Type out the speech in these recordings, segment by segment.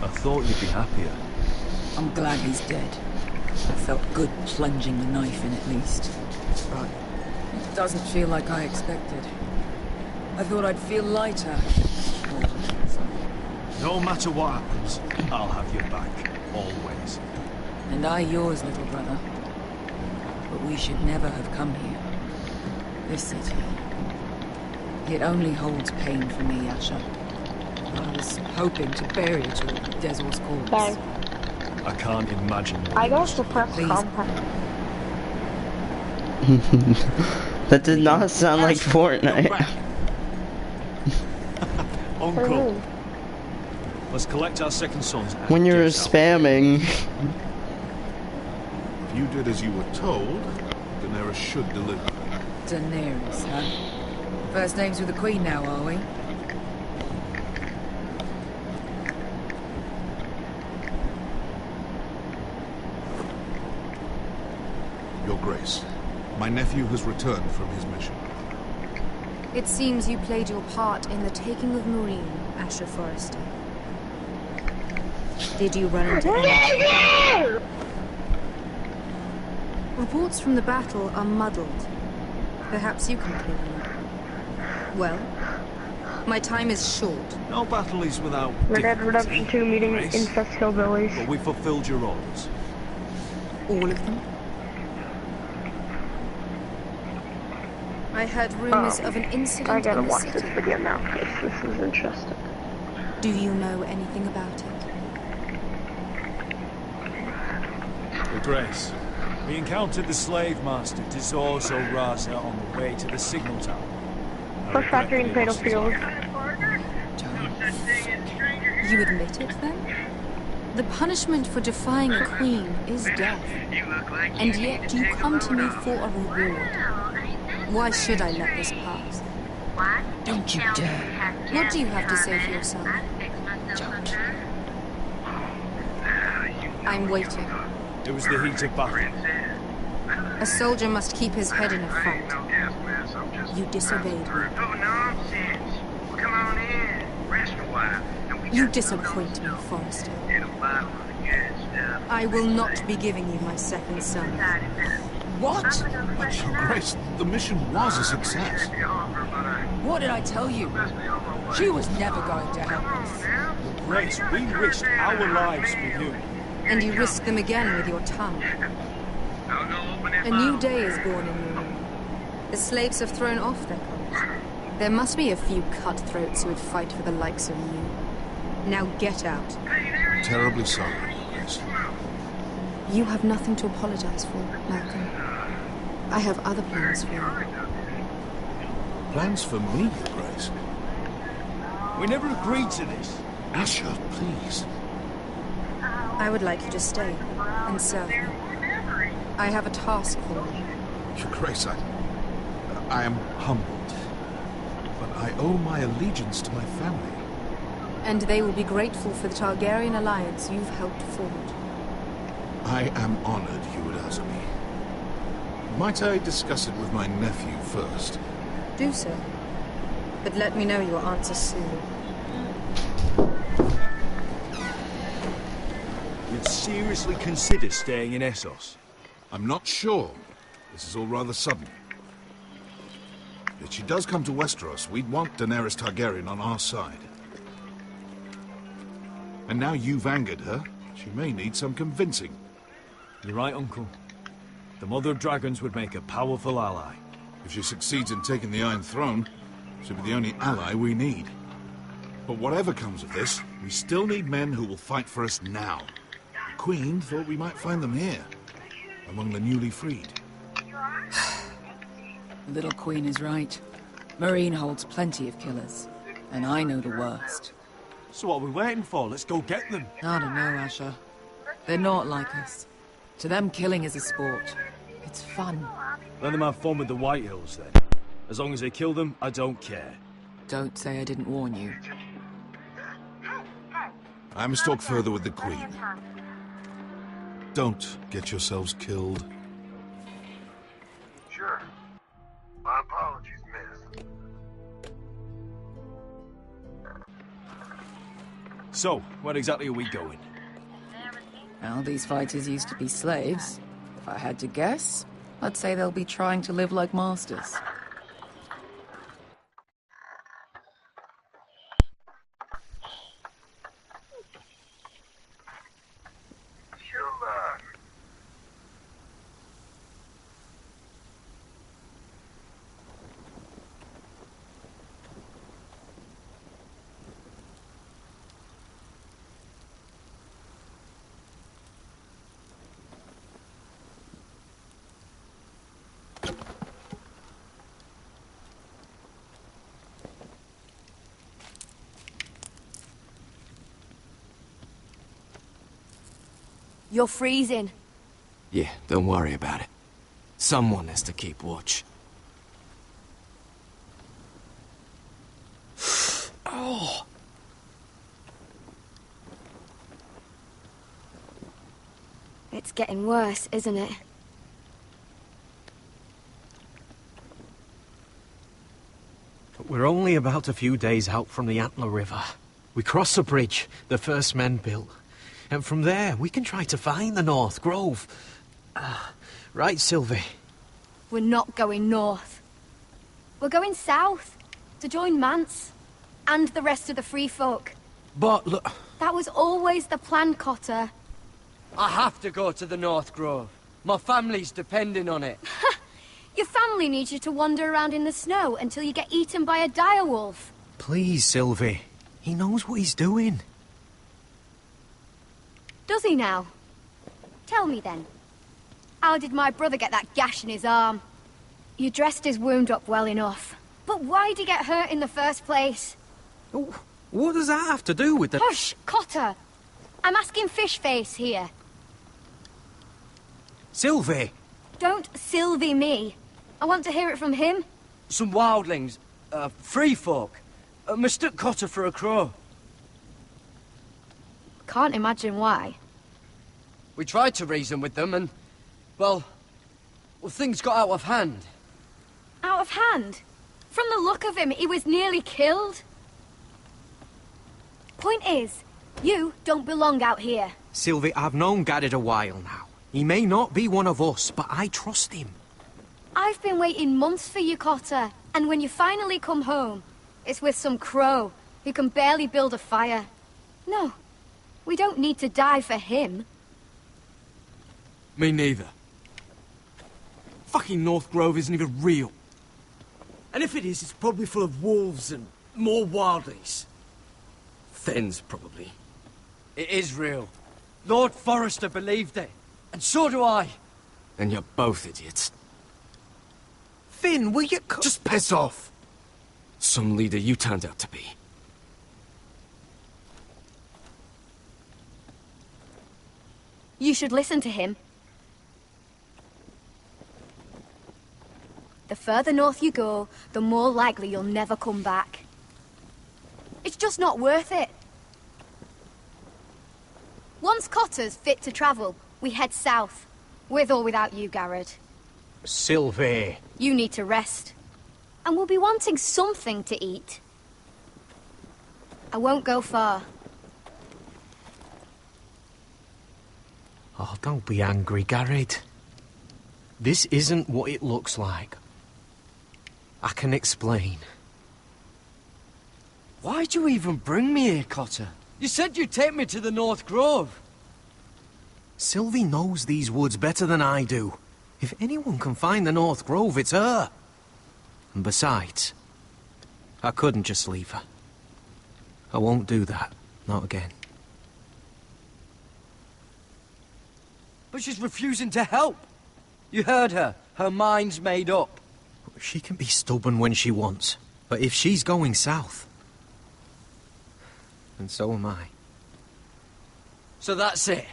I thought you'd be happier. I'm glad he's dead. I felt good plunging the knife in at least. But it doesn't feel like I expected. I thought I'd feel lighter. No matter what happens, I'll have your back, always. And I yours, little brother. But we should never have come here. This city. It only holds pain for me, Asher. I was hoping to bury it all with Dezor's corpse. Bang. I can't imagine what I it got was. to press Please. compact. That did not sound like Fortnite. Uncle, let's collect our second sons. and When you were get out. spamming. If you did as you were told, Daenerys should deliver. Daenerys, huh? First names with the Queen now, are we? Your Grace, my nephew has returned from his mission. It seems you played your part in the taking of Marine, Asher Forrester. Did you run into any? Reports from the battle are muddled. Perhaps you can clear them up. Well, my time is short. No battle is without Red Dead Redemption 2 meeting Grace. incest hillbillies. But we fulfilled your orders. All of them? I heard rumors of an incident I gotta in the watch city. this video now because this is interesting. Do you know anything about it? Your Grace, we encountered the slave master Dizor Zoraza on the way to the signal tower. I Push factory in regret that he Fatal lost his Field. arm. You admit it, then? The punishment for defying a queen is death. And yet you come to me for a reward. Why should I let this pass? Don't you dare. What do you have to say for yourself? Don't. I'm waiting. It was the heat of battle. A soldier must keep his head in a fight. You disobeyed me. You disappoint me, Forrester. I will not be giving you my second son. What? But Your Grace, the mission was a success. What did I tell you? She was never going to help us. Grace, we risked our lives with you. And you risk them again with your tongue. A new day is born in your room. The slaves have thrown off their clothes. There must be a few cutthroats who would fight for the likes of you. Now get out. Terribly sorry, Your Grace. You have nothing to apologize for, Malcolm. I have other plans for you. Plans for me, Your Grace? We never agreed to this. Asher, please. I would like you to stay and serve me. I have a task for you. Your Grace, I am humbled. But I owe my allegiance to my family. And they will be grateful for the Targaryen alliance you've helped forward. I am honored you would ask me. Might I discuss it with my nephew first? Do so. But let me know your answer soon. You'd seriously consider staying in Essos? I'm not sure. This is all rather sudden. If she does come to Westeros, we'd want Daenerys Targaryen on our side. And now you've angered her, she may need some convincing. You're right, Uncle. The Mother of Dragons would make a powerful ally. If she succeeds in taking the Iron Throne, she'll be the only ally we need. But whatever comes of this, we still need men who will fight for us now. The Queen thought we might find them here, among the newly freed. The little Queen is right. Marine holds plenty of killers. And I know the worst. So what are we waiting for? Let's go get them. I don't know, Asher. They're not like us. To them, killing is a sport. It's fun. Let them have fun with the White Hills, then. As long as they kill them, I don't care. Don't say I didn't warn you. I must talk further with the Queen. Don't get yourselves killed. Sure. My apologies, miss. So, where exactly are we going? Well, these fighters used to be slaves. If I had to guess, I'd say they'll be trying to live like masters. Sure. You're freezing. Yeah, don't worry about it. Someone has to keep watch. Oh! It's getting worse, isn't it? We're only about a few days out from the Antler River. We cross the bridge the first men built. And from there, we can try to find the North Grove. Right, Sylvie? We're not going north. We're going south, to join Mance, and the rest of the free folk. But look... That was always the plan, Cotter. I have to go to the North Grove. My family's depending on it. Your family needs you to wander around in the snow until you get eaten by a direwolf. Please, Sylvie. He knows what he's doing. Does he now? Tell me then. How did my brother get that gash in his arm? You dressed his wound up well enough. But why'd he get hurt in the first place? Oh, what does that have to do with the... Hush, Cotter! I'm asking Fishface here. Sylvie! Don't Sylvie me. I want to hear it from him. Some wildlings, free folk, mistook Cotter for a crow. Can't imagine why. We tried to reason with them and, well, things got out of hand. Out of hand? From the look of him, he was nearly killed. Point is, you don't belong out here. Sylvie, I've known Garrett a while now. He may not be one of us, but I trust him. I've been waiting months for you, Cotter. And when you finally come home, it's with some crow who can barely build a fire. No, we don't need to die for him. Me neither. Fucking North Grove isn't even real. And if it is, it's probably full of wolves and more wildlings. Thens, probably. It is real. Lord Forrester believed it. And so do I. And you're both idiots. Finn, will you... Just piss off! Some leader you turned out to be. You should listen to him. The further north you go, the more likely you'll never come back. It's just not worth it. Once Cotter's fit to travel, we head south. With or without you, Garrett. Sylvie. You need to rest. And we'll be wanting something to eat. I won't go far. Oh, don't be angry, Garrett. This isn't what it looks like. I can explain. Why'd you even bring me here, Cotter? You said you'd take me to the North Grove. Sylvie knows these woods better than I do. If anyone can find the North Grove, it's her. And besides, I couldn't just leave her. I won't do that. Not again. But she's refusing to help. You heard her. Her mind's made up. She can be stubborn when she wants. But if she's going south, then so am I. So that's it.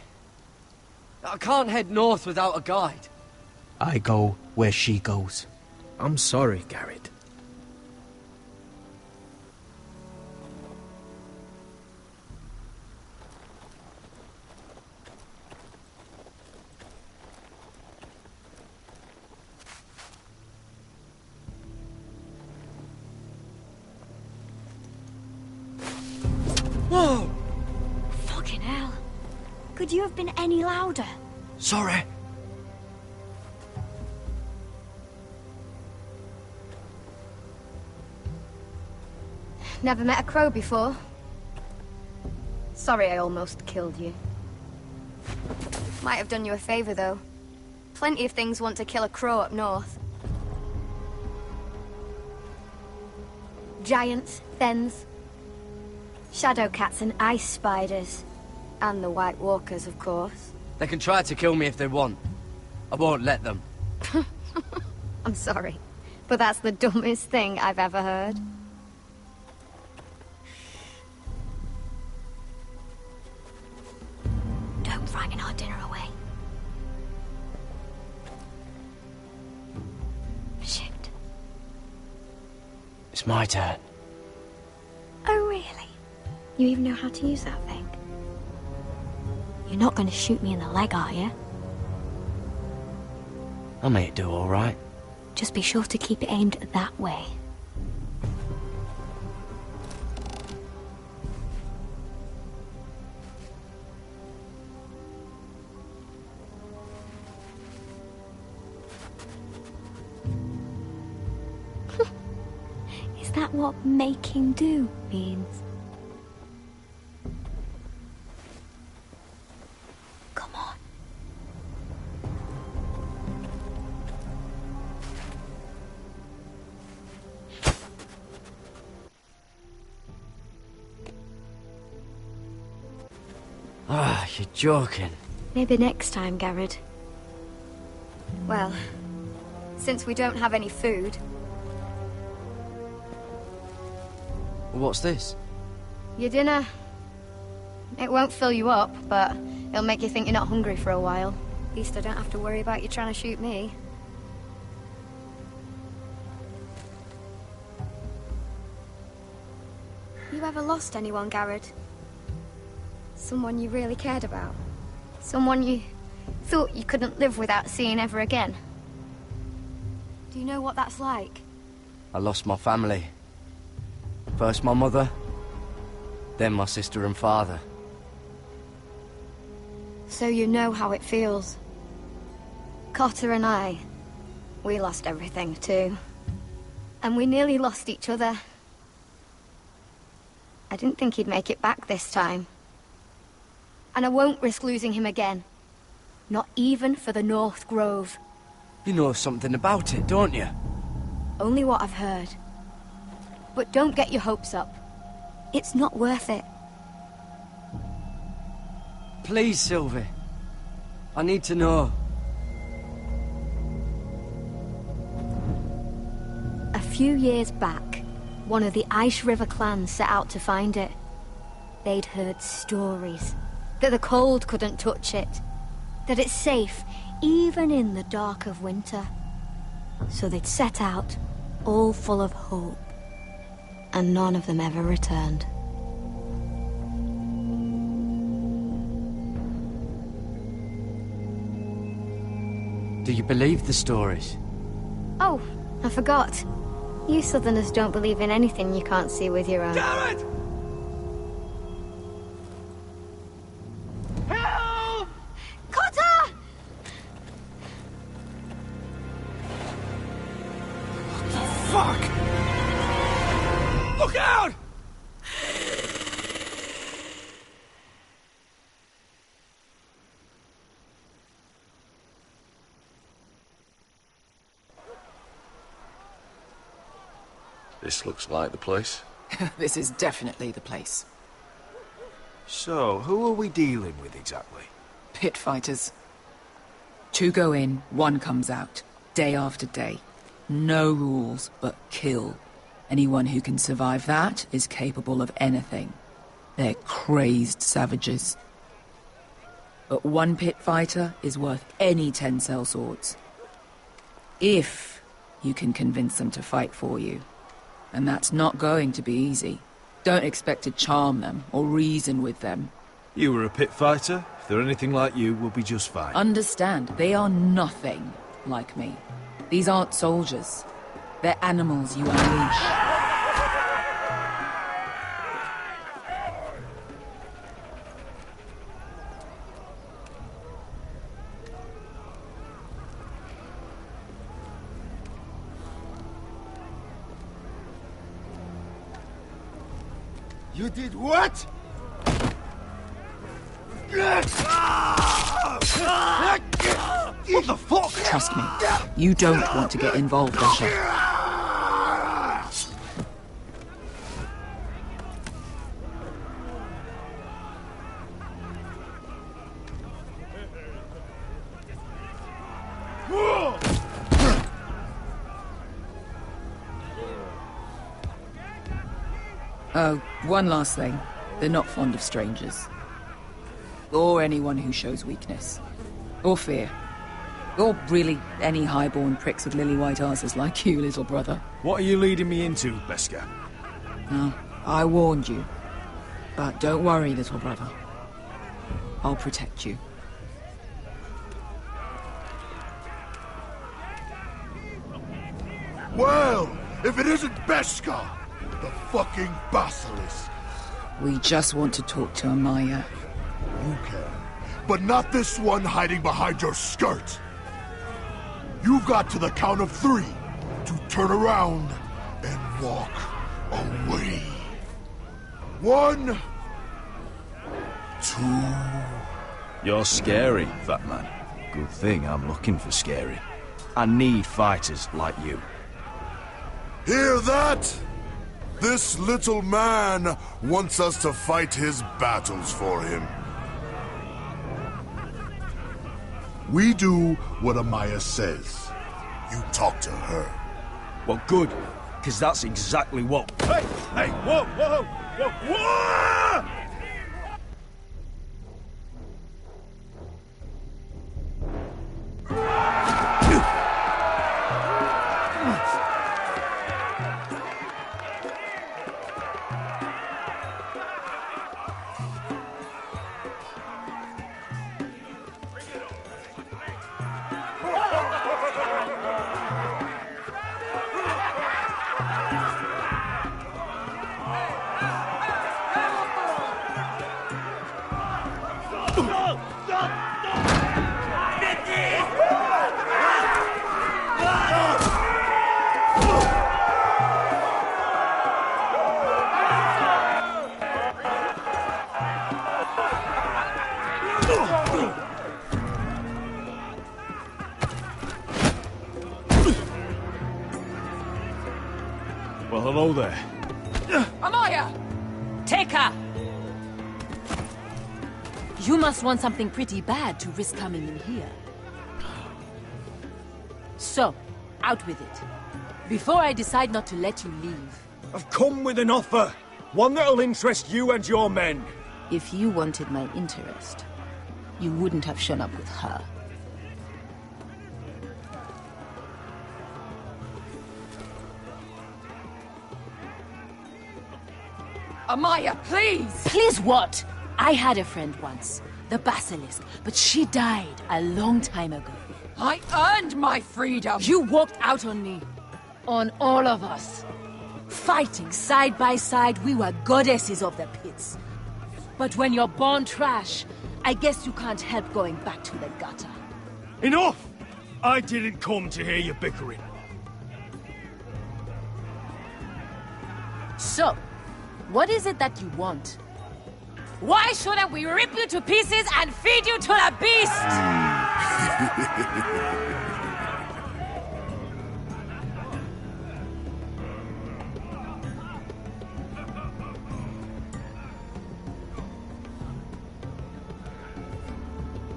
I can't head north without a guide. I go where she goes. I'm sorry, Garrett. Whoa! Could you have been any louder? Sorry. Never met a crow before. Sorry I almost killed you. Might have done you a favor, though. Plenty of things want to kill a crow up north. Giants, thens, shadow cats and ice spiders. And the White Walkers, of course. They can try to kill me if they want. I won't let them. I'm sorry, but that's the dumbest thing I've ever heard. Don't frighten our dinner away. Shit. It's my turn. Oh, really? You even know how to use that thing? You're not going to shoot me in the leg, are you? I may do all right. Just be sure to keep it aimed that way. Is that what making do means? Come on. Ah, you're joking. Maybe next time, Garrett. Well, since we don't have any food... What's this? Your dinner. It won't fill you up, but it'll make you think you're not hungry for a while. At least I don't have to worry about you trying to shoot me. You ever lost anyone, Garrett? Someone you really cared about? Someone you thought you couldn't live without seeing ever again? Do you know what that's like? I lost my family. First my mother, then my sister and father. So you know how it feels. Cotter and I, we lost everything too. And we nearly lost each other. I didn't think he'd make it back this time. And I won't risk losing him again. Not even for the North Grove. You know something about it, don't you? Only what I've heard. But don't get your hopes up. It's not worth it. Please, Sylvie. I need to know. A few years back, one of the Ice River clans set out to find it. They'd heard stories. That the cold couldn't touch it. That it's safe, even in the dark of winter. So they'd set out, all full of hope. And none of them ever returned. Do you believe the stories? Oh, I forgot. You Southerners don't believe in anything you can't see with your own. Garrett! Fuck! Look out! This looks like the place. This is definitely the place. So, who are we dealing with exactly? Pit fighters. 2 go in, 1 comes out. Day after day. No rules, but kill. Anyone who can survive that is capable of anything. They're crazed savages. But 1 pit fighter is worth any 10 sellswords. If you can convince them to fight for you. And that's not going to be easy. Don't expect to charm them or reason with them. You were a pit fighter. If they're anything like you, we'll be just fine. Understand, they are nothing like me. These aren't soldiers. They're animals you unleash. You did what? What the fuck? Trust me, you don't want to get involved, Usher. Oh, one last thing. They're not fond of strangers. Or anyone who shows weakness. Or fear. Or really any highborn pricks with lily-white asses like you, little brother. What are you leading me into, Beskar? No, I warned you. But don't worry, little brother. I'll protect you. Well, if it isn't Beskar, the fucking basilisk. We just want to talk to Amaya. You can, but not this one hiding behind your skirt. You've got to the count of 3 to turn around and walk away. 1, 2. You're scary, fat man. Good thing I'm looking for scary. I need fighters like you. Hear that? This little man wants us to fight his battles for him. We do what Amaya says. You talk to her. Well, good, because that's exactly what... Hey, whoa, whoa, whoa, whoa! Well, hello there. Amaya! Take her! You must want something pretty bad to risk coming in here. So, out with it. Before I decide not to let you leave. I've come with an offer. One that'll interest you and your men. If you wanted my interest, you wouldn't have shown up with her. Amaya, please! Please what? I had a friend once, the Basilisk, but she died a long time ago. I earned my freedom! You walked out on me. On all of us. Fighting side by side, we were goddesses of the pits. But when you're born trash, I guess you can't help going back to the gutter. Enough! I didn't come to hear you bickering. So, what is it that you want? Why shouldn't we rip you to pieces and feed you to the beast?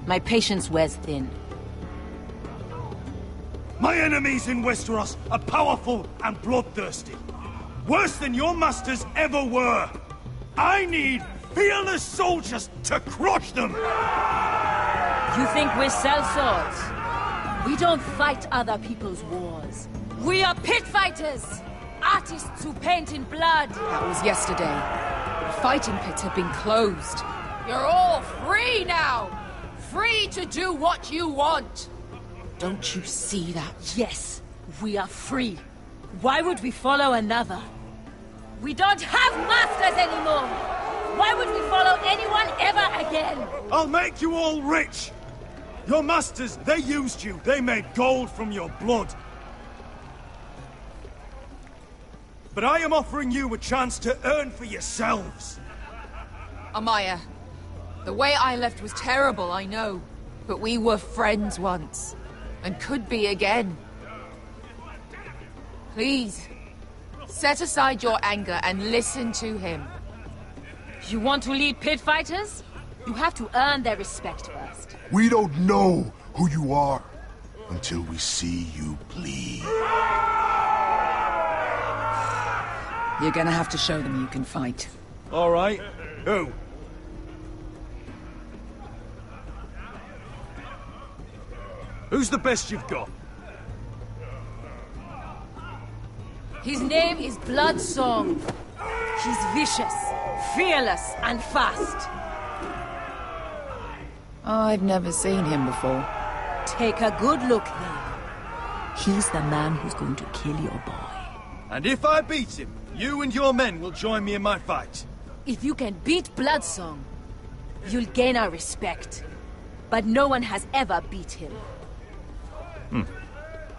My patience wears thin. My enemies in Westeros are powerful and bloodthirsty. Worse than your masters ever were. I need fearless soldiers to crush them! You think we sell swords? We don't fight other people's wars. We are pit fighters! Artists who paint in blood! That was yesterday. The fighting pits have been closed. You're all free now! Free to do what you want! Don't you see that? Yes, we are free. Why would we follow another? We don't have masters anymore! Why would we follow anyone ever again? I'll make you all rich! Your masters, they used you. They made gold from your blood. but I am offering you a chance to earn for yourselves. Amaya, the way I left was terrible, I know. But we were friends once, and could be again. Please, set aside your anger and listen to him. You want to lead pit fighters? You have to earn their respect first. We don't know who you are until we see you bleed. You're gonna have to show them you can fight. All right. Who? Who's the best you've got? His name is Bloodsong. He's vicious, fearless, and fast. I've never seen him before. Take a good look then. He's the man who's going to kill your boy. And if I beat him, you and your men will join me in my fight. If you can beat Bloodsong, you'll gain our respect. But no one has ever beat him.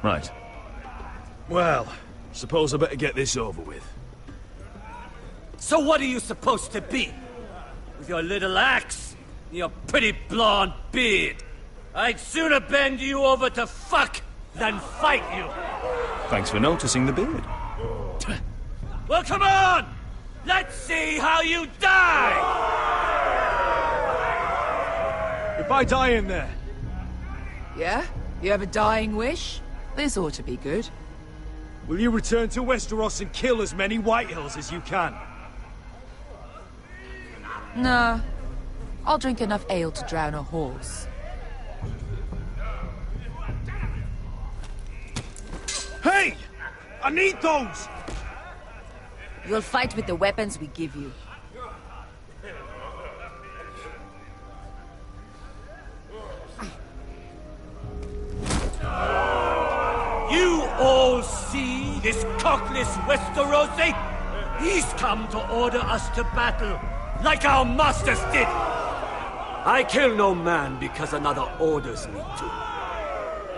Right. Well, suppose I better get this over with. So what are you supposed to be? With your little axe and your pretty blonde beard? I'd sooner bend you over to fuck than fight you. Thanks for noticing the beard. Well, come on! Let's see how you die! If I die in there... Yeah? You have a dying wish? This ought to be good. Will you return to Westeros and kill as many Whitehills as you can? Nah. I'll drink enough ale to drown a horse. Hey! I need those! You'll fight with the weapons we give you. You all see this cockless Westerosi? He's come to order us to battle, like our masters did. I kill no man because another orders me to.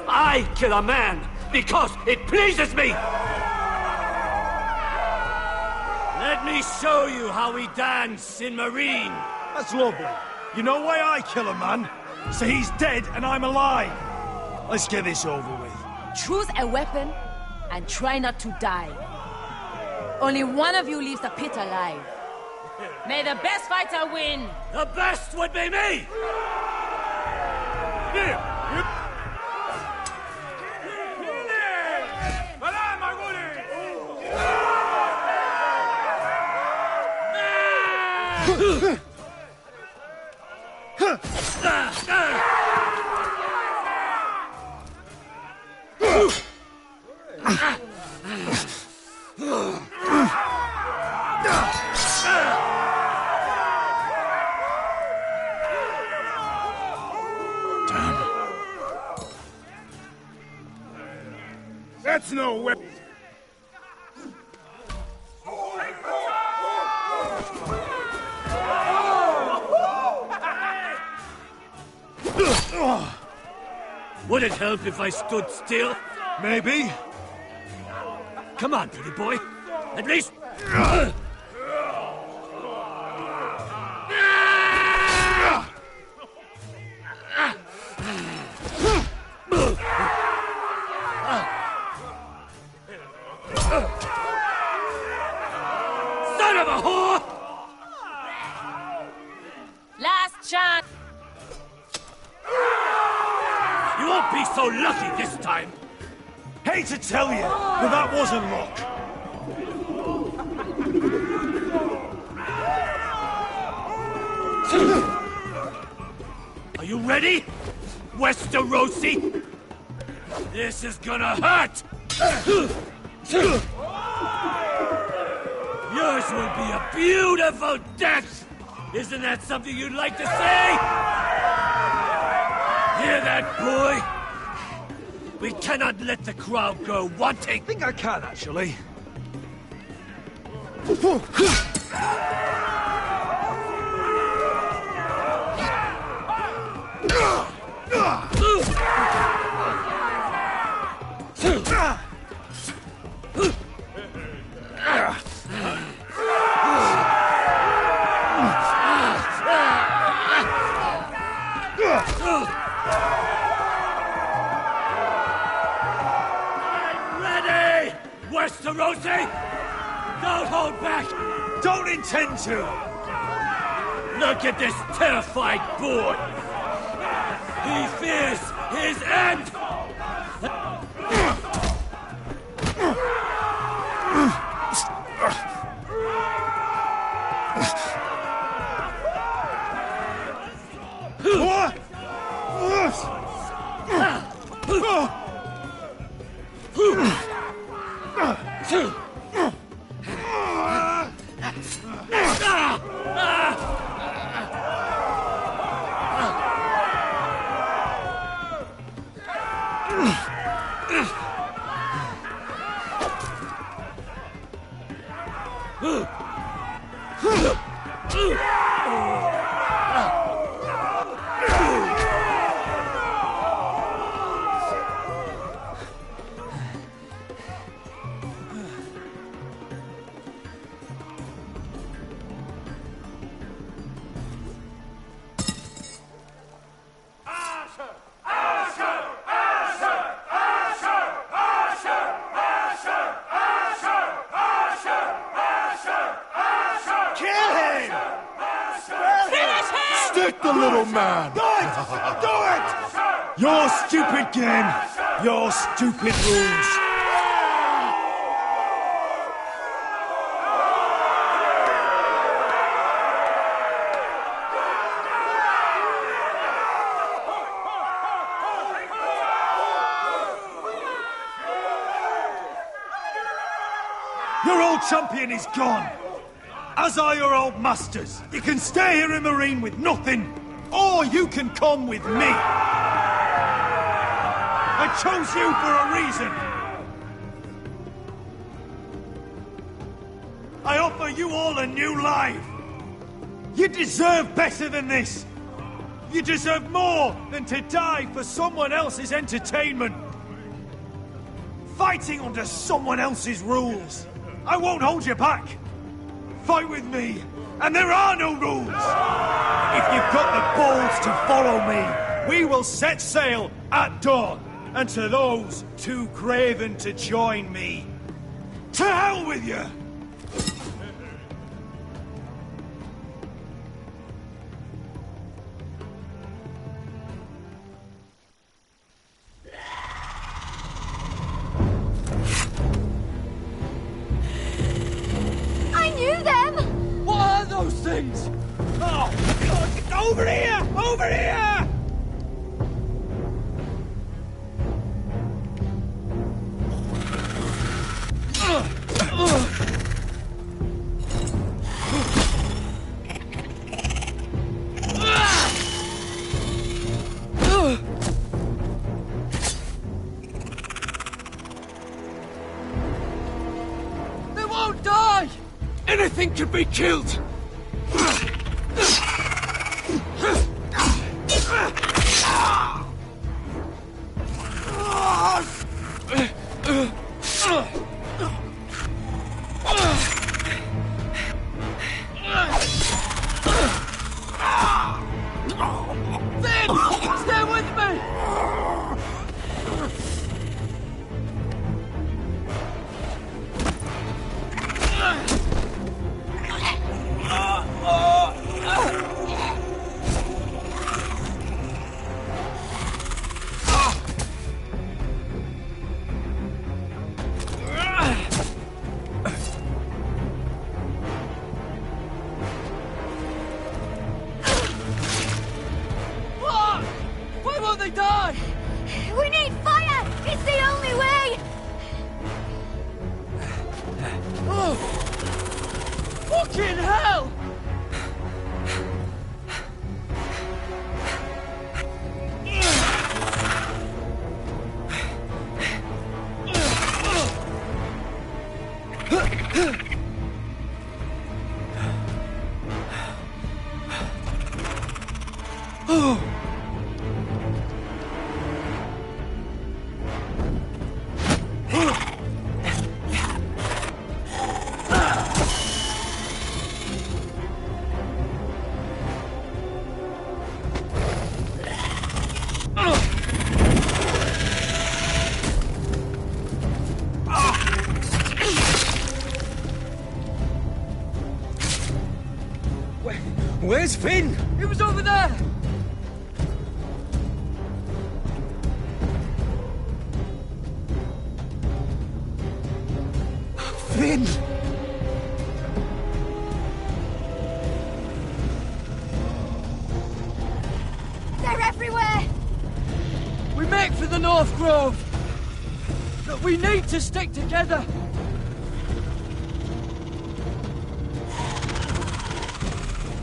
I kill a man because it pleases me! Let me show you how we dance in Marine. That's lovely. You know why I kill a man? So he's dead and I'm alive. Let's get this over with. Choose a weapon and try not to die. Only one of you leaves the pit alive. May the best fighter win! The best would be me! Here! That's no weapon. Would it help if I stood still? Maybe. Come on, pretty boy. At least... Son of a whore! Last chance! You won't be so lucky this time. Hate to tell you, but that wasn't luck. Are you ready, Westerosi? This is gonna hurt! Yours will be a beautiful death! Isn't that something you'd like to say? Hear that, boy? We cannot let the crowd go wanting. I think I can, actually. Westerosi! Don't hold back! Don't intend to! Look at this terrified boy! He fears his end! Stick the little man! Do it! Do it! Your stupid game. Your stupid rules. Your old champion is gone. As are your old masters. You can stay here in Marine with nothing, or you can come with me. I chose you for a reason. I offer you all a new life. You deserve better than this. You deserve more than to die for someone else's entertainment. Fighting under someone else's rules. I won't hold you back. Fight with me, and there are no rules. If you've got the balls to follow me, we will set sail at dawn. And to those too craven to join me, to hell with you! What are those things? Oh, God, over here! Over here! They won't die! Anything can be killed! Stay with me! Why won't they die? We need fire! It's the only way! Oh! Fucking hell! Oh! Finn! It was over there! Finn! They're everywhere! We make for the North Grove! But we need to stick together!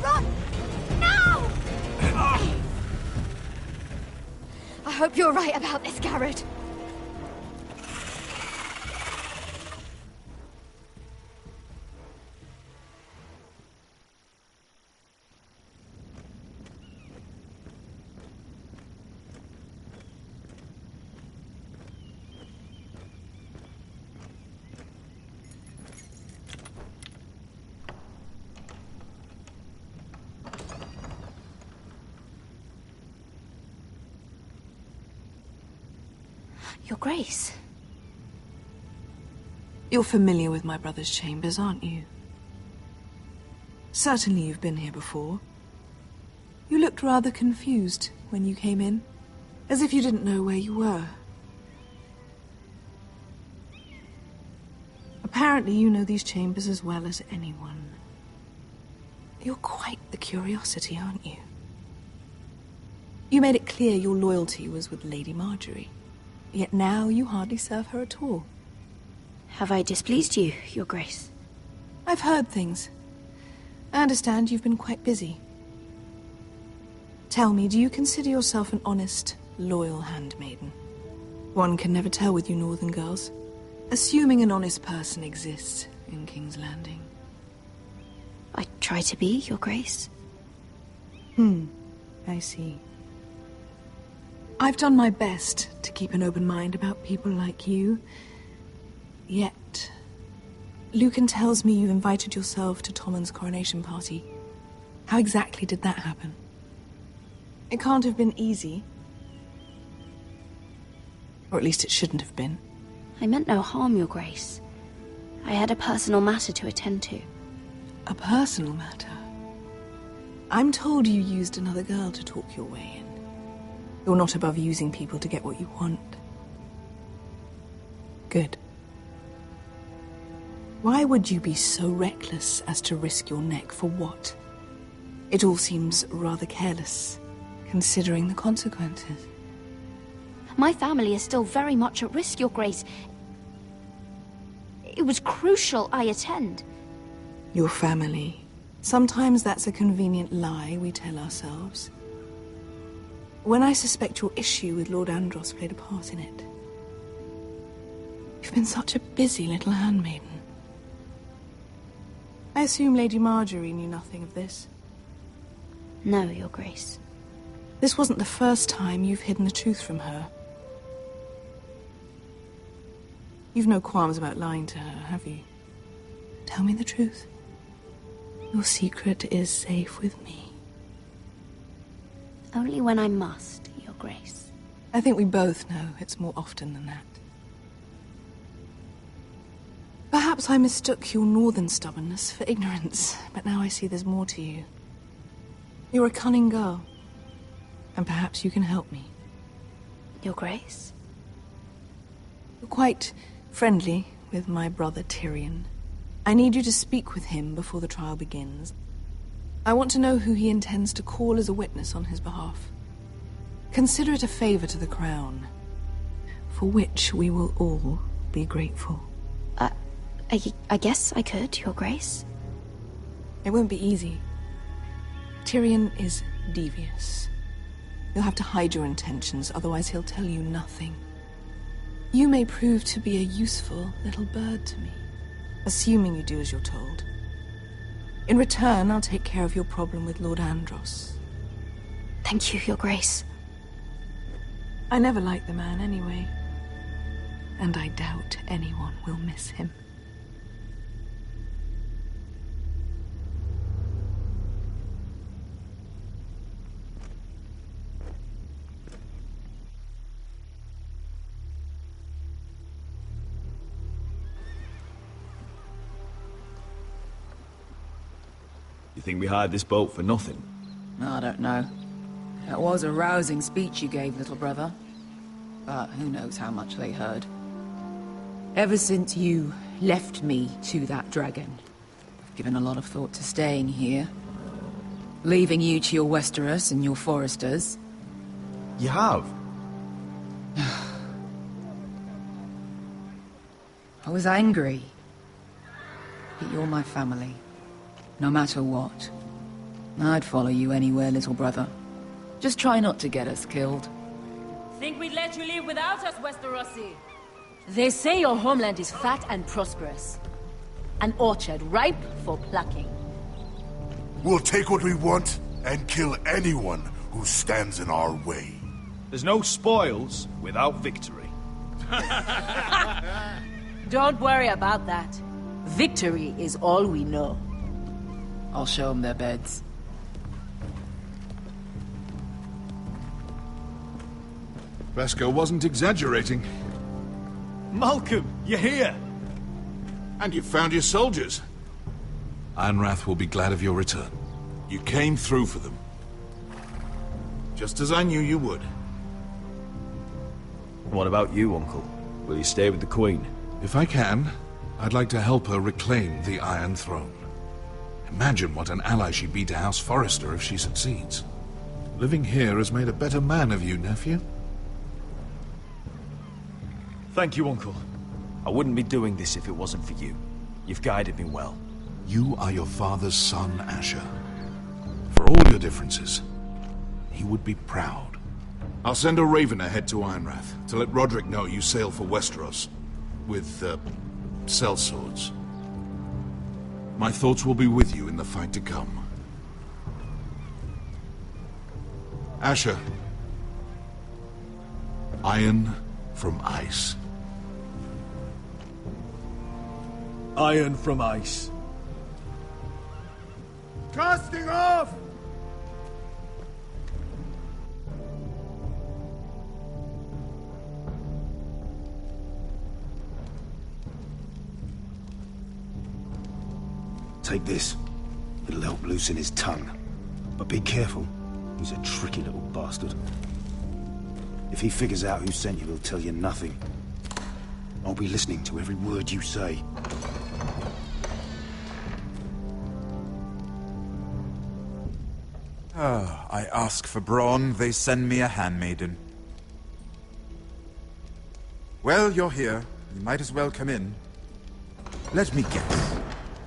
Run! No! I hope you're right about this, Garrett. Your Grace. You're familiar with my brother's chambers, aren't you? Certainly you've been here before. You looked rather confused when you came in, as if you didn't know where you were. Apparently you know these chambers as well as anyone. You're quite the curiosity, aren't you? You made it clear your loyalty was with Lady Marjorie. Yet now you hardly serve her at all. Have I displeased you, Your Grace? I've heard things. I understand you've been quite busy. Tell me, do you consider yourself an honest, loyal handmaiden? One can never tell with you northern girls. Assuming an honest person exists in King's Landing. I try to be, Your Grace. I see. I've done my best to keep an open mind about people like you. Yet, Lucan tells me you invited yourself to Tommen's coronation party. How exactly did that happen? It can't have been easy. Or at least it shouldn't have been. I meant no harm, Your Grace. I had a personal matter to attend to. A personal matter? I'm told you used another girl to talk your way in. You're not above using people to get what you want. Good. Why would you be so reckless as to risk your neck for what? It all seems rather careless, considering the consequences. My family is still very much at risk, Your Grace. It was crucial I attend. Your family. Sometimes that's a convenient lie we tell ourselves. When I suspect your issue with Lord Andros played a part in it. You've been such a busy little handmaiden. I assume Lady Marjorie knew nothing of this. No, Your Grace. This wasn't the first time you've hidden the truth from her. You've no qualms about lying to her, have you? Tell me the truth. Your secret is safe with me. Only when I must, Your Grace. I think we both know it's more often than that. Perhaps I mistook your northern stubbornness for ignorance, but now I see there's more to you. You're a cunning girl, and perhaps you can help me. Your Grace? You're quite friendly with my brother Tyrion. I need you to speak with him before the trial begins. I want to know who he intends to call as a witness on his behalf. Consider it a favor to the crown, for which we will all be grateful. I guess I could, Your Grace. It won't be easy. Tyrion is devious. You'll have to hide your intentions, otherwise he'll tell you nothing. You may prove to be a useful little bird to me, assuming you do as you're told. In return, I'll take care of your problem with Lord Andros. Thank you, Your Grace. I never liked the man anyway, and I doubt anyone will miss him. You think we hired this boat for nothing? don't know. That was a rousing speech you gave, little brother. But who knows how much they heard. Ever since you left me to that dragon, I've given a lot of thought to staying here. Leaving you to your Westeros and your foresters. You have? I was angry. But you're my family. No matter what. I'd follow you anywhere, little brother. Just try not to get us killed. Think we'd let you leave without us, Westerosi? They say your homeland is fat and prosperous. An orchard ripe for plucking. We'll take what we want and kill anyone who stands in our way. There's no spoils without victory. Don't worry about that. Victory is all we know. I'll show them their beds. Vesco wasn't exaggerating. Malcolm, you're here! And you've found your soldiers. Ironrath will be glad of your return. You came through for them. Just as I knew you would. What about you, Uncle? Will you stay with the Queen? If I can, I'd like to help her reclaim the Iron Throne. Imagine what an ally she'd be to House Forrester if she succeeds. Living here has made a better man of you, nephew. Thank you, Uncle. I wouldn't be doing this if it wasn't for you. You've guided me well. You are your father's son, Asher. For all your differences, he would be proud. I'll send a raven ahead to Ironrath to let Roderick know you sail for Westeros with, sellswords. My thoughts will be with you in the fight to come. Asher. Iron from ice. Iron from ice. Casting off! Take this. It'll help loosen his tongue. But be careful. He's a tricky little bastard. If he figures out who sent you, he'll tell you nothing. I'll be listening to every word you say. I ask for brawn, they send me a handmaiden. Well, you're here. You might as well come in. Let me guess.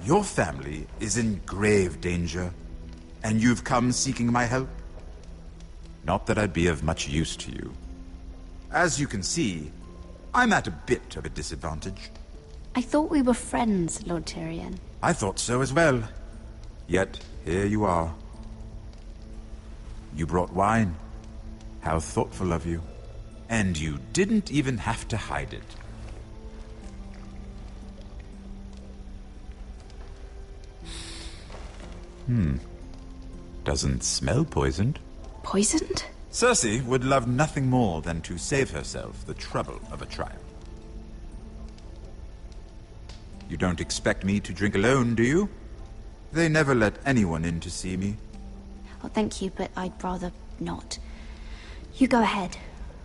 Your family is in grave danger, and you've come seeking my help? Not that I'd be of much use to you. As you can see, I'm at a bit of a disadvantage. I thought we were friends, Lord Tyrion. I thought so as well. Yet, here you are. You brought wine. How thoughtful of you. And you didn't even have to hide it. Doesn't smell poisoned. Poisoned? Cersei would love nothing more than to save herself the trouble of a trial. You don't expect me to drink alone, do you? They never let anyone in to see me. Oh, thank you, but I'd rather not. You go ahead.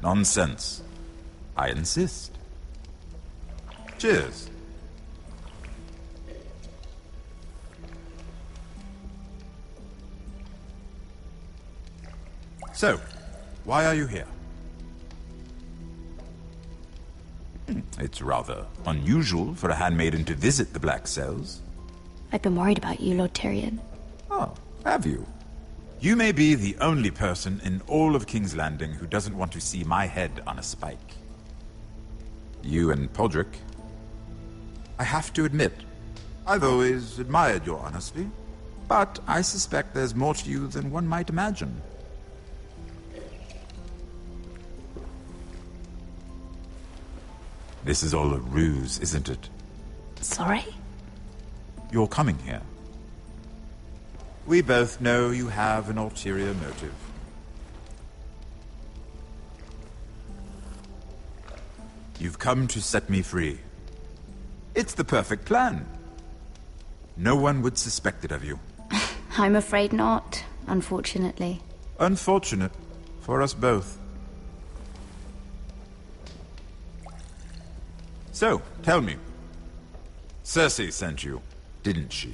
Nonsense. I insist. Cheers. So, why are you here? It's rather unusual for a handmaiden to visit the Black Cells. I've been worried about you, Lord Tyrion. Oh, have you? You may be the only person in all of King's Landing who doesn't want to see my head on a spike. You and Podrick. I have to admit, I've always admired your honesty, but I suspect there's more to you than one might imagine. This is all a ruse, isn't it? Sorry? You're coming here. We both know you have an ulterior motive. You've come to set me free. It's the perfect plan. No one would suspect it of you. I'm afraid not, unfortunately. Unfortunate for us both. So, tell me. Cersei sent you, didn't she?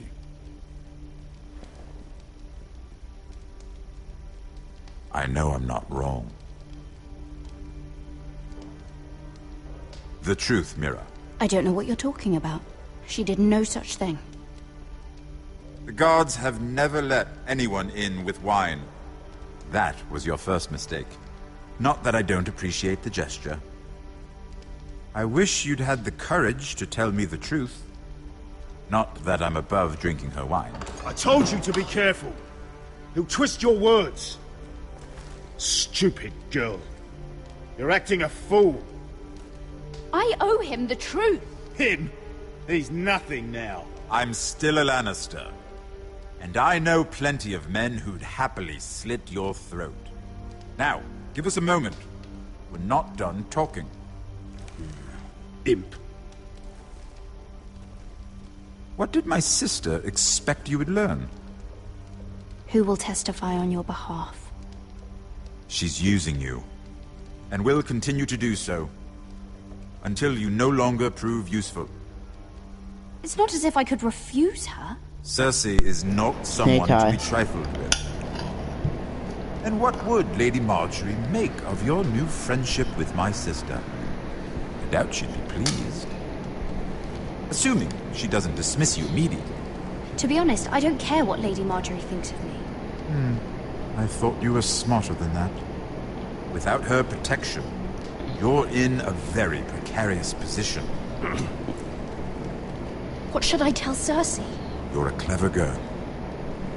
I know I'm not wrong. The truth, Mira. I don't know what you're talking about. She did no such thing. The guards have never let anyone in with wine. That was your first mistake. Not that I don't appreciate the gesture. I wish you'd had the courage to tell me the truth. Not that I'm above drinking her wine. I told you to be careful. He'll twist your words. Stupid girl. You're acting a fool. I owe him the truth. Him? He's nothing now. I'm still a Lannister. And I know plenty of men who'd happily slit your throat. Now, give us a moment. We're not done talking. Imp. What did my sister expect you would learn? Who will testify on your behalf? She's using you. And will continue to do so. Until you no longer prove useful. It's not as if I could refuse her. Cersei is not someone to be trifled with. And what would Lady Marjorie make of your new friendship with my sister? I doubt she'd be pleased. Assuming she doesn't dismiss you immediately. To be honest, I don't care what Lady Marjorie thinks of me. I thought you were smarter than that. Without her protection, you're in a very precarious position. What should I tell Cersei? You're a clever girl.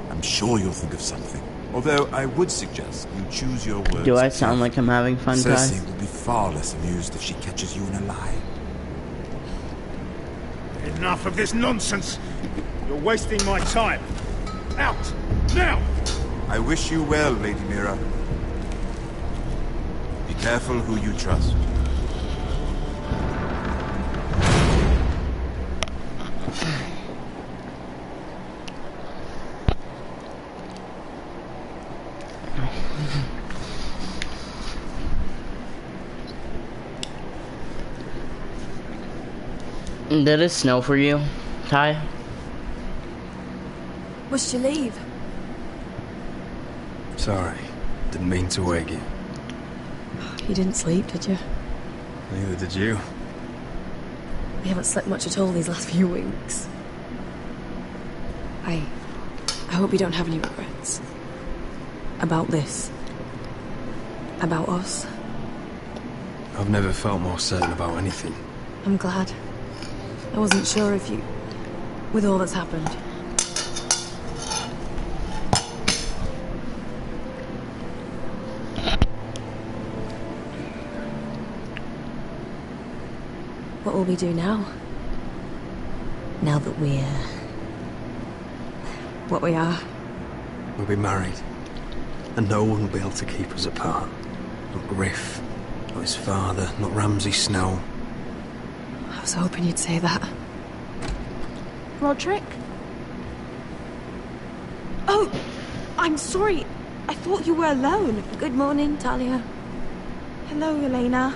I'm sure you'll think of something. Although I would suggest you choose your words. Do I sound like I'm having fun, guys? Cersei will be far less amused if she catches you in a lie. Enough of this nonsense. You're wasting my time. Out! Now! I wish you well, Lady Mira. Be careful who you trust. Did it snow for you, Ty? Must you leave? Sorry. Didn't mean to wake you. You didn't sleep, did you? Neither did you. We haven't slept much at all these last few weeks. I hope you don't have any regrets. About this. About us. I've never felt more certain about anything. I'm glad. I wasn't sure if you... with all that's happened. What will we do now? Now that we're... what we are? We'll be married. And no one will be able to keep us apart. Not Griff, not his father, not Ramsay Snow. I was hoping you'd say that. Roderick? Oh, I'm sorry. I thought you were alone. Good morning, Talia. Hello, Elena.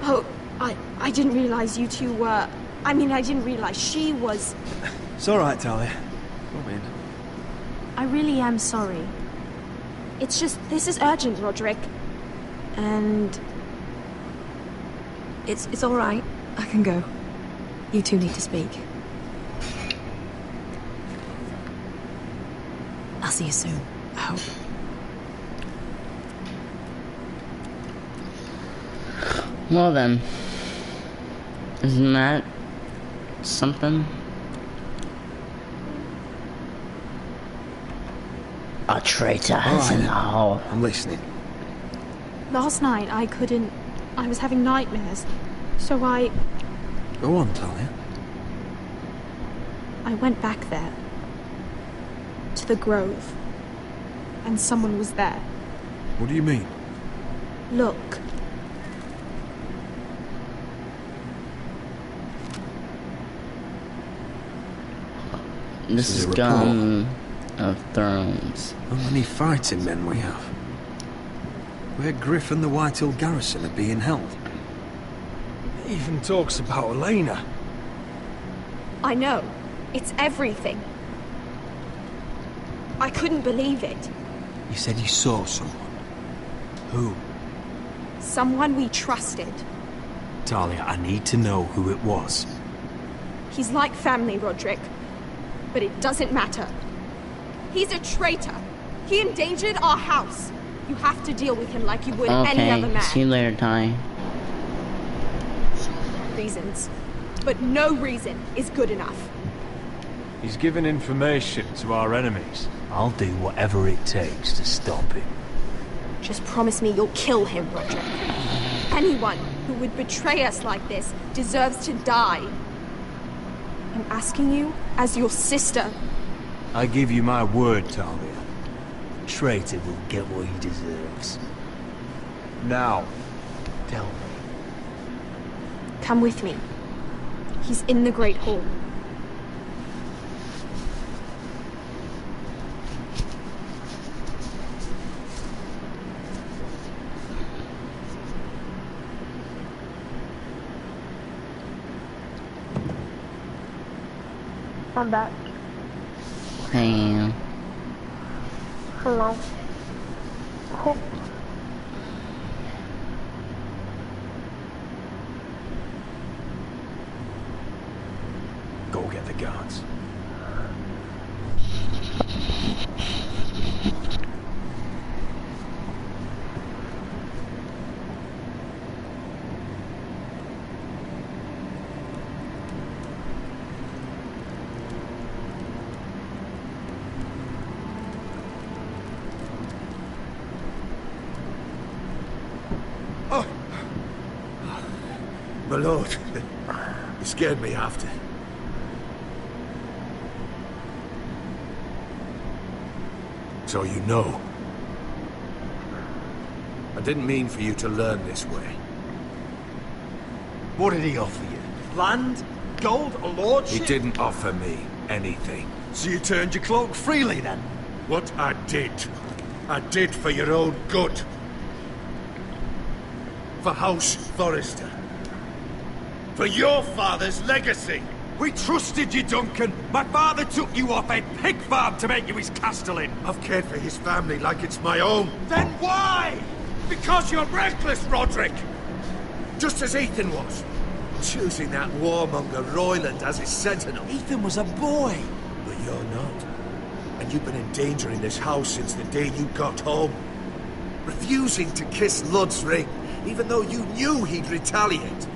Oh, I didn't realize you two were... I mean, I didn't realize she was... It's all right, Talia. Come in. I really am sorry. It's just, this is urgent, Roderick. And... It's all right. I can go. You two need to speak. I'll see you soon, I hope. Well then. Isn't that something? A traitor is in the hole. I'm listening. Last night, I couldn't... I was having nightmares. So I Go on, Talia. went back there. To the grove. And someone was there. What do you mean? Look. This is Game of Thrones. How many fighting men we have? Where Griff and the Whitehill garrison are being held. He even talks about Elena. I know. It's everything. I couldn't believe it. You said you saw someone. Who? Someone we trusted. Talia, I need to know who it was. He's like family, Roderick. But it doesn't matter. He's a traitor. He endangered our house. You have to deal with him like you would any other man. See you later, Ty. Reasons. But no reason is good enough. He's given information to our enemies. I'll do whatever it takes to stop him. Just promise me you'll kill him, Roderick. Anyone who would betray us like this deserves to die. I'm asking you as your sister. I give you my word, Talia. The traitor will get what he deserves. Now, tell me. Come with me. He's in the Great Hall. I'm back. Hey. Hello. Oh. Go get the guards. My lord, you scared me after. So you know. I didn't mean for you to learn this way. What did he offer you? Land? Gold? A lordship? He didn't offer me anything. So you turned your cloak freely then? What I did for your own good. For House Forrester. For your father's legacy. We trusted you, Duncan. My father took you off a pig farm to make you his castellan. I've cared for his family like it's my own. Then why? Because you're reckless, Roderick! Just as Ethan was. Choosing that warmonger Royland as his sentinel. Ethan was a boy. But you're not. And you've been in danger in this house since the day you got home. Refusing to kiss Lud's ring, even though you knew he'd retaliate.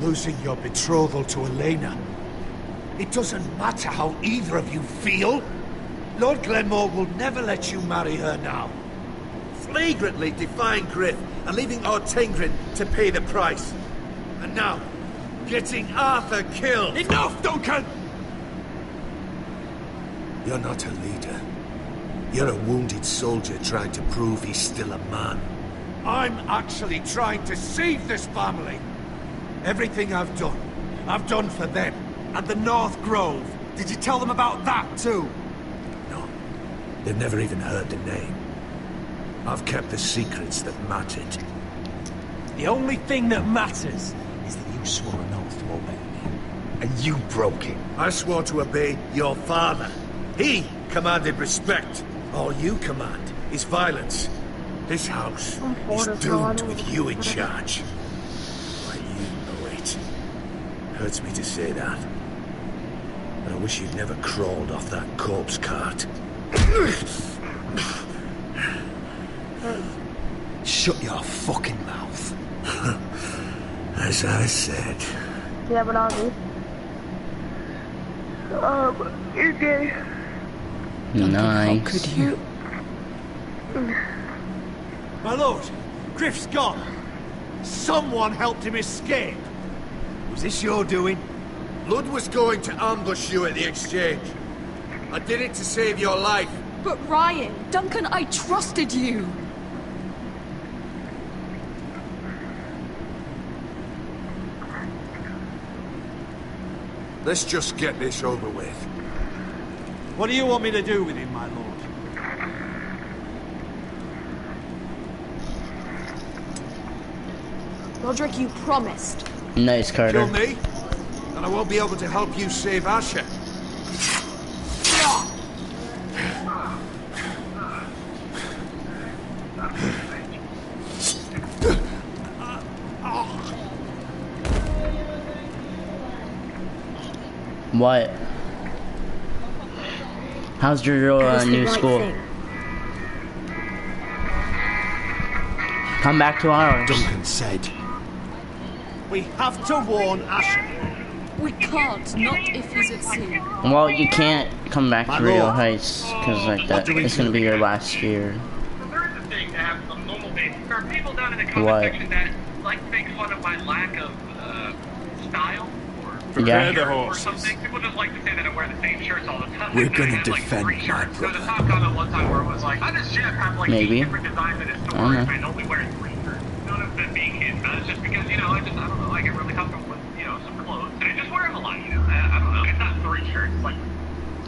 Losing your betrothal to Elena. It doesn't matter how either of you feel. Lord Glenmore will never let you marry her now. Flagrantly defying Griff and leaving Ortengrin to pay the price. And now, getting Arthur killed. Enough, Duncan! You're not a leader. You're a wounded soldier trying to prove he's still a man. I'm actually trying to save this family. Everything I've done for them. And the North Grove. Did you tell them about that too? No. They've never even heard the name. I've kept the secrets that mattered. The only thing that matters is that you swore an oath to obey me. And you broke it. I swore to obey your father. He commanded respect. All you command is violence. This house is doomed with you in charge. Why, you know it. Hurts me to say that. But I wish you'd never crawled off that corpse cart. Shut your fucking mouth. As I said. Yeah, but Ozzy. You're gay. Nice. How could you? My lord, Griff's gone. Someone helped him escape. Was this your doing? Lud was going to ambush you at the exchange. I did it to save your life. But Ryan... Duncan, I trusted you. Let's just get this over with. What do you want me to do with him, my lord? Roderick, you promised. Nice, Carter. Kill me, and I won't be able to help you save Asher. What? How's your new school? Come back to ours. Duncan said. We have to warn Asher. We can't, not if he's at sea. Well, you can't come back to Rio Heights, because like that, it's gonna be your last year. There is a thing to have some normal days. There are people down in the comment What? section that like to make fun of my lack of style or something. People just like to say that I wear the same shirts all the time. We're gonna defend my There was a brother. top comment one time where it was like, I just Jeff have like Maybe. 8 different designs in his I store don't know. and only wearing 3 shirts. None of them being his. It's just because, you know, I don't know, I get really comfortable with, you know, some clothes. And I just wear them a lot, you know. I don't know. It's not 3 shirts, it's like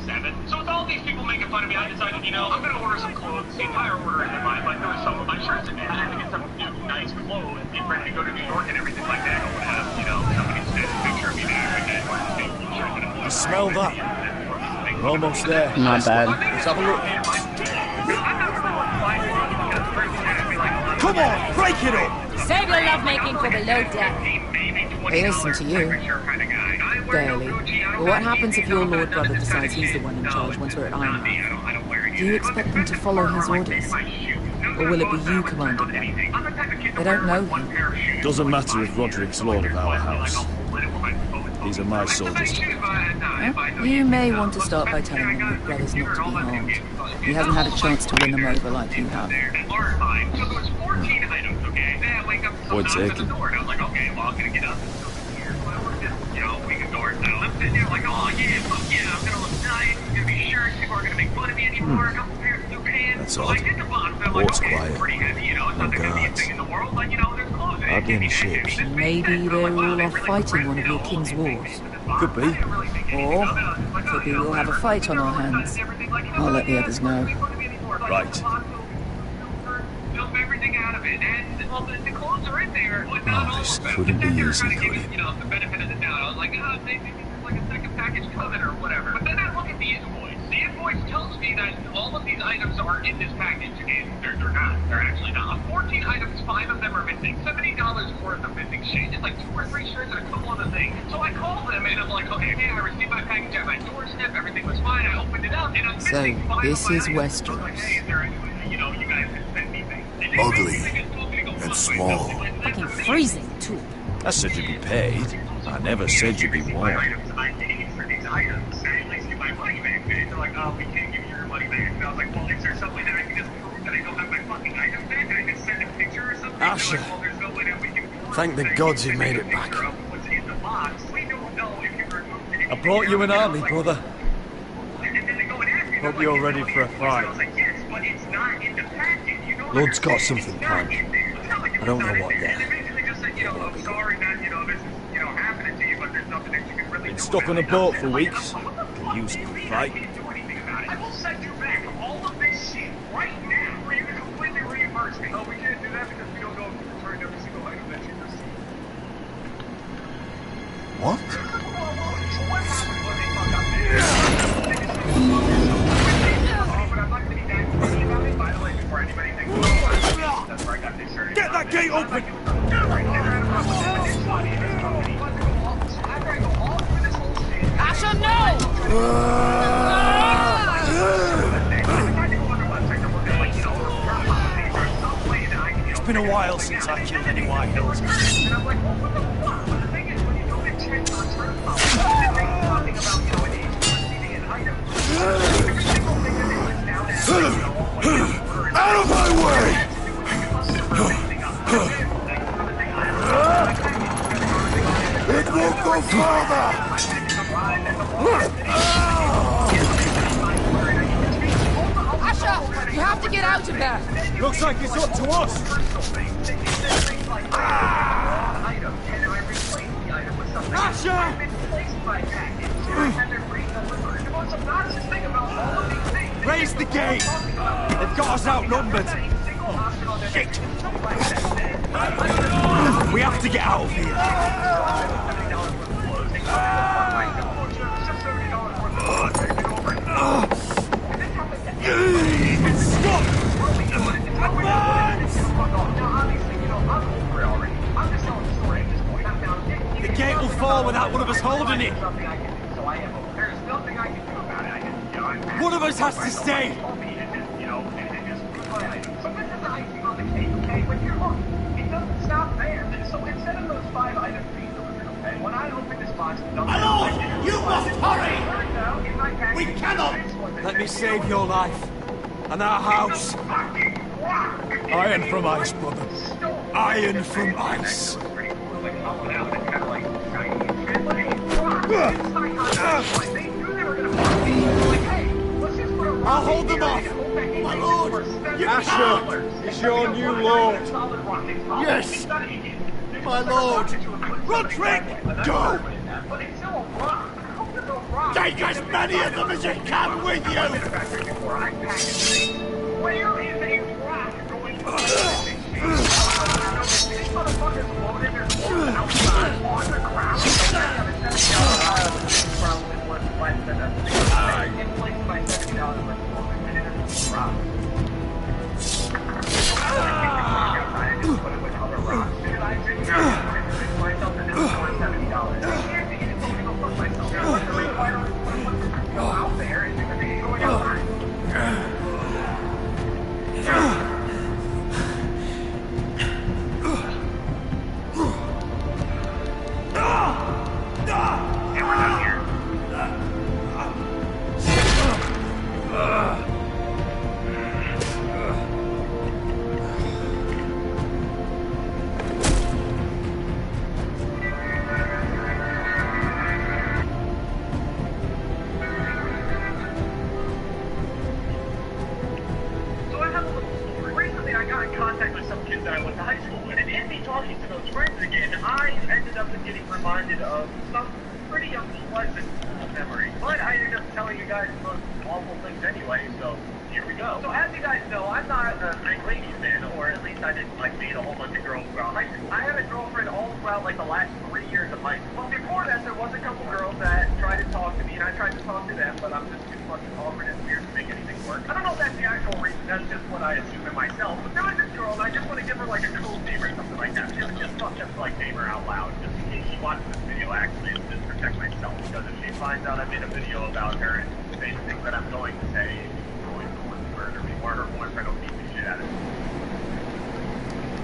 7. So with all these people making fun of me, I decided, you know, I'm gonna order some clothes. The entire order isn't mine. Like there was some of my shirts in there. I had to get some nice clothes, get ready to go to New York and everything like that. I would have, you know, somebody send a picture of me there and then I smell that. We're almost there. Not bad. Let's have a look. Come on, break it up! Save your lovemaking for below deck. They listen to you. Barely. But what happens if your lord brother decides he's the one in charge once we're at Ironmouth? Do you expect them to follow his orders? Or will it be you commanding them? They don't know him. Doesn't matter if Roderick's lord of our house. These are my soldiers. You may want to start by telling them your brother's not to be harmed. He hasn't had a chance to win them over like you have. Point taken. That's odd. Port's quiet. No guards. Hardly any ships. Maybe they're all off fighting one of your king's wars. Could be. Or could be we'll have a fight on our hands. I'll let the others know. Right. Oh, this couldn't be easy, could it? You know, the benefit of the doubt. I was like, oh, maybe it's like a second package coming or whatever. But then I look at the invoice. The invoice tells me that all of these items are in this package, and they're not. They're actually not. Of 14 items, 5 of them are missing. $70 worth of missing shit. It's like 2 or 3 shirts and a couple of the things. So I call them, and I'm like, okay, I received my package at my doorstep. Everything was fine. I opened it up, and I'm missing 5 this of my is items. Westeros. So hey, is there any way, you know, you guys can send me things? Ugly and small. Fucking freezing, too. I said you'd be paid. I never said you'd be warm. I paid for these items. And at least get my money back. And they're like, oh, we can't give you your money back. And I was like, well, is there some way that I can just prove that I don't have my fucking items back? And I can send a picture or something? Asher. Like, well, there's no way that we can prove Thank the that gods you you made it sent a back. picture of what's in the box. We don't know if you removed it. I brought you an army, brother. And then they go and ask me, Hope like, you're is it ready on the for a invoice? fight. And I was like, yes, but it's not in the package. You know Lord's got something planned. I don't know what yet. Been stuck on a boat for weeks. Can use it for fight. I will send you back all of this shit right now for you to completely reimburse me. Oh, we can't do that because we don't know if you returned every single item that you received. What? Get that gate open! Asher, no! It's been a while since I killed any White Hills. Out of my way! It won't go further! Asher, you have to get out of there! Looks like it's up to us! Asher! Raise the gate! They've got us outnumbered! Shit! We have to get out of here. Stop! The gate will fall without one of us holding it. One of us has to stay. Stop there. So instead of those 5 items being delivered, okay, when I open this box... My lord, you must hurry! We cannot! Let me save your life. And our house. Iron from ice, brother. Iron from ice. I'll hold them off! My lord! Asher is your new lord. Yes! My lord! Roderick! Go! Take as many of them as you can with you! Where is a rock going to these motherfuckers loaded their clothes outside on the ground. Probably worth less than a inflated by $70 worth of clothing, and it is a rock. Put it with other rocks. Should I take myself and it's worth $70? I can't take it. It's only gonna fuck myself. What's the reason why I don't go out there and do the thing going outside?